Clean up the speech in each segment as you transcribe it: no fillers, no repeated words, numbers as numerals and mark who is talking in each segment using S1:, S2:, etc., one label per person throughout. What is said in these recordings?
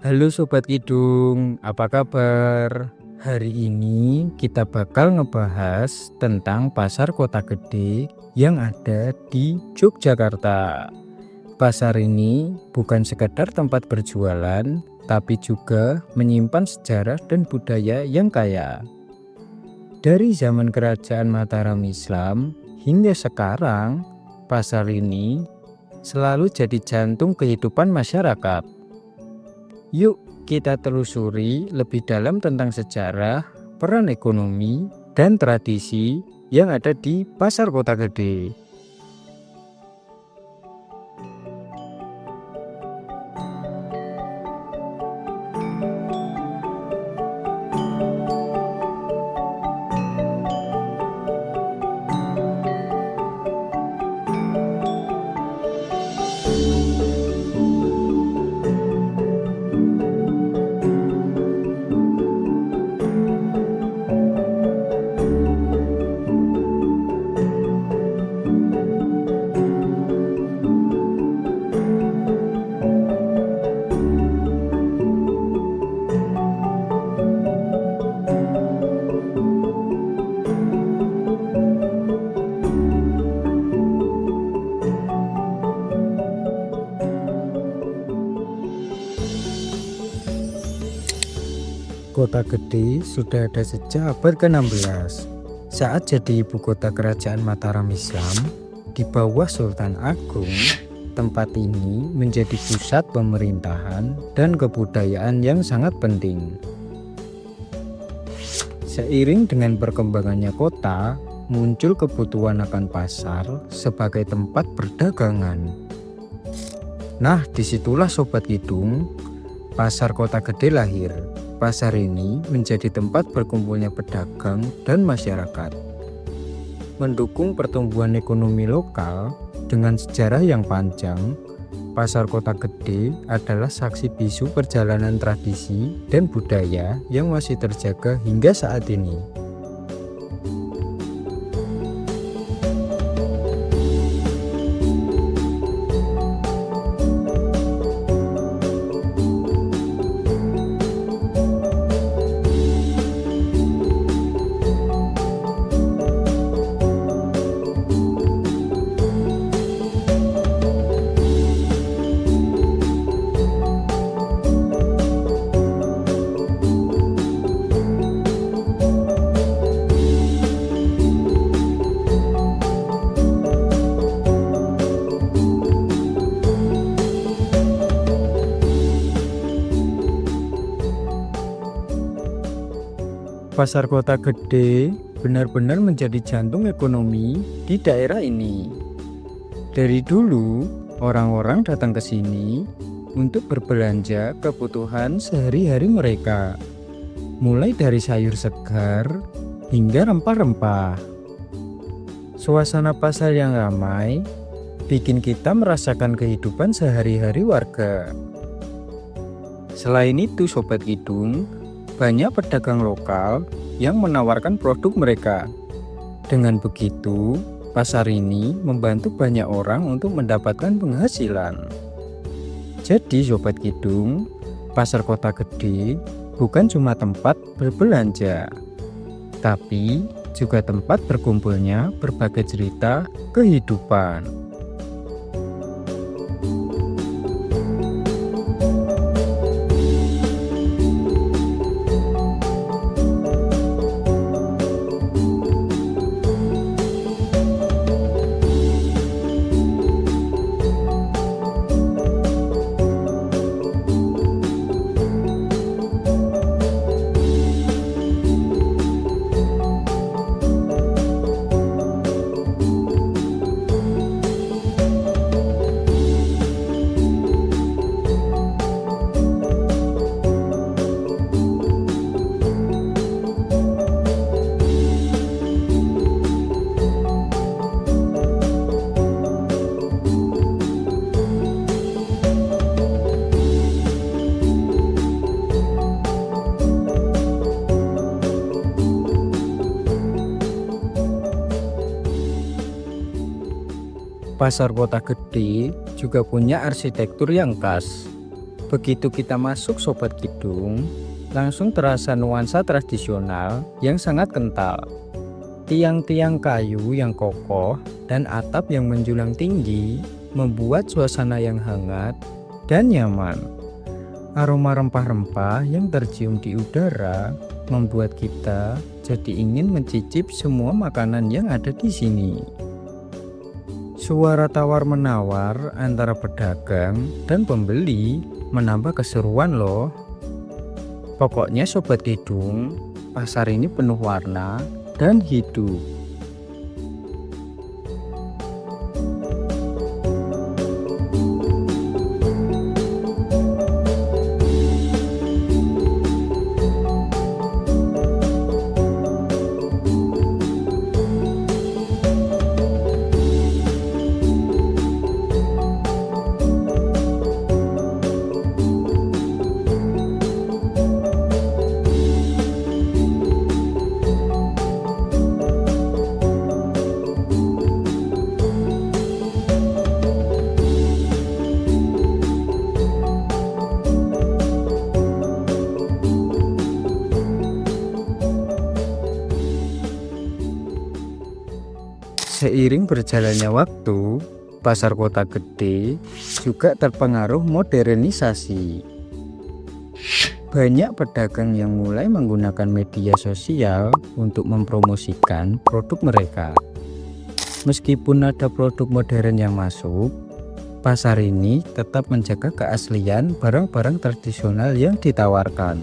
S1: Halo Sobat Kidung, apa kabar? Hari ini kita bakal ngebahas tentang pasar kota gede yang ada di Yogyakarta. Pasar ini bukan sekedar tempat berjualan, tapi juga menyimpan sejarah dan budaya yang kaya. Dari zaman kerajaan Mataram Islam hingga sekarang, pasar ini selalu jadi jantung kehidupan masyarakat. Yuk kita telusuri lebih dalam tentang sejarah, peran ekonomi, dan tradisi yang ada di Pasar Kota Gede. Kota Gede sudah ada sejak abad ke-16 saat jadi ibu kota kerajaan Mataram Islam di bawah Sultan Agung. Tempat ini menjadi pusat pemerintahan dan kebudayaan yang sangat penting. Seiring dengan perkembangannya kota, muncul kebutuhan akan pasar sebagai tempat perdagangan. Nah, disitulah Sobat Kidung, Pasar Kota Gede lahir. Pasar ini menjadi tempat berkumpulnya pedagang dan masyarakat. Mendukung pertumbuhan ekonomi lokal dengan sejarah yang panjang, Pasar Kota Gede adalah saksi bisu perjalanan tradisi dan budaya yang masih terjaga hingga saat ini. Pasar Kota Gede benar-benar menjadi jantung ekonomi di daerah ini. Dari dulu, orang-orang datang ke sini untuk berbelanja kebutuhan sehari-hari mereka, mulai dari sayur segar hingga rempah-rempah. Suasana pasar yang ramai bikin kita merasakan kehidupan sehari-hari warga. Selain itu, Sobat Kidung, banyak pedagang lokal yang menawarkan produk mereka. Dengan begitu, pasar ini membantu banyak orang untuk mendapatkan penghasilan. Jadi Sobat Kidung, Pasar Kota Gede bukan cuma tempat berbelanja, tapi juga tempat berkumpulnya berbagai cerita kehidupan. Pasar Kota Gede juga punya arsitektur yang khas. Begitu kita masuk Sobat Kidung, langsung terasa nuansa tradisional yang sangat kental. Tiang-tiang kayu yang kokoh dan atap yang menjulang tinggi membuat suasana yang hangat dan nyaman. Aroma rempah-rempah yang tercium di udara membuat kita jadi ingin mencicip semua makanan yang ada di sini. Suara tawar-menawar antara pedagang dan pembeli menambah keseruan loh. Pokoknya Sobat Kidung, pasar ini penuh warna dan hidup. Seiring berjalannya waktu, pasar kota gede juga terpengaruh modernisasi. Banyak pedagang yang mulai menggunakan media sosial untuk mempromosikan produk mereka. Meskipun ada produk modern yang masuk, pasar ini tetap menjaga keaslian barang-barang tradisional yang ditawarkan.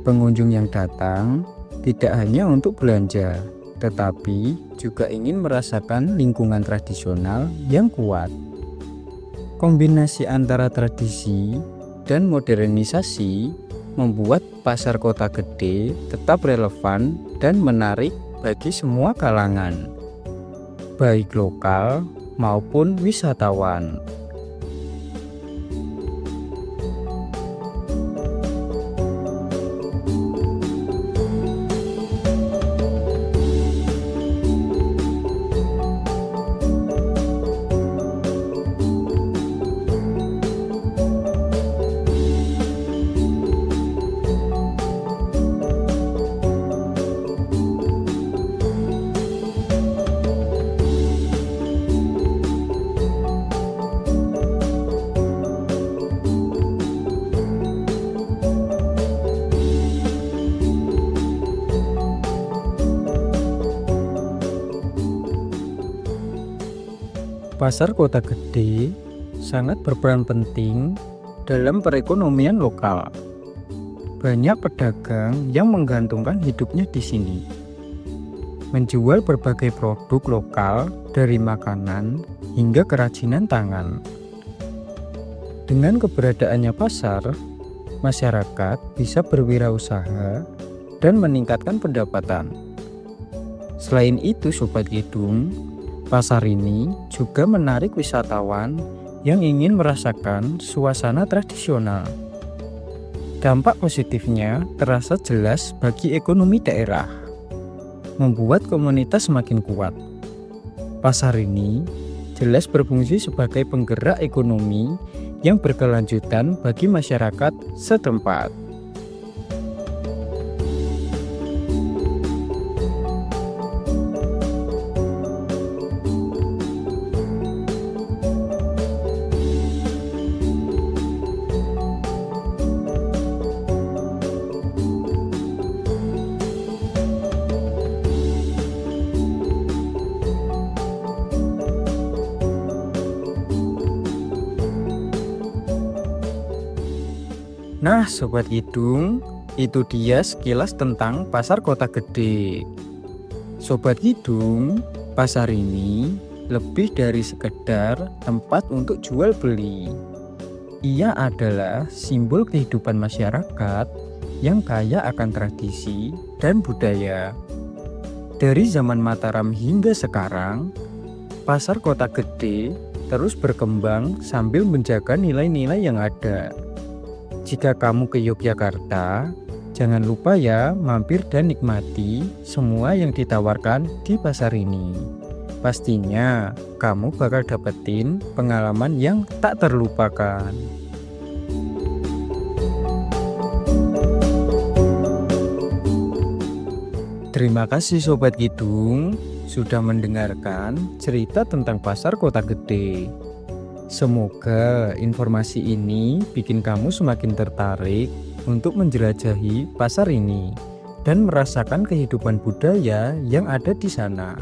S1: Pengunjung yang datang tidak hanya untuk belanja, tetapi juga ingin merasakan lingkungan tradisional yang kuat. Kombinasi antara tradisi dan modernisasi membuat pasar kota gede tetap relevan dan menarik bagi semua kalangan, baik lokal maupun wisatawan. Pasar kota gede sangat berperan penting dalam perekonomian lokal. Banyak pedagang yang menggantungkan hidupnya di sini, menjual berbagai produk lokal dari makanan hingga kerajinan tangan. Dengan keberadaannya pasar, masyarakat bisa berwirausaha dan meningkatkan pendapatan. Selain itu, Sobat Kidung, pasar ini juga menarik wisatawan yang ingin merasakan suasana tradisional. Dampak positifnya terasa jelas bagi ekonomi daerah, membuat komunitas semakin kuat. Pasar ini jelas berfungsi sebagai penggerak ekonomi yang berkelanjutan bagi masyarakat setempat. Nah, Sobat Kidung, itu dia sekilas tentang pasar kota gede. Sobat Kidung, pasar ini lebih dari sekedar tempat untuk jual beli. Ia adalah simbol kehidupan masyarakat yang kaya akan tradisi dan budaya. Dari zaman Mataram hingga sekarang, pasar kota gede terus berkembang sambil menjaga nilai-nilai yang ada. Jika kamu ke Yogyakarta, jangan lupa ya mampir dan nikmati semua yang ditawarkan di pasar ini. Pastinya kamu bakal dapetin pengalaman yang tak terlupakan. Terima kasih Sobat Kidung sudah mendengarkan cerita tentang Pasar Kota Gede. Semoga informasi ini bikin kamu semakin tertarik untuk menjelajahi pasar ini dan merasakan kehidupan budaya yang ada di sana.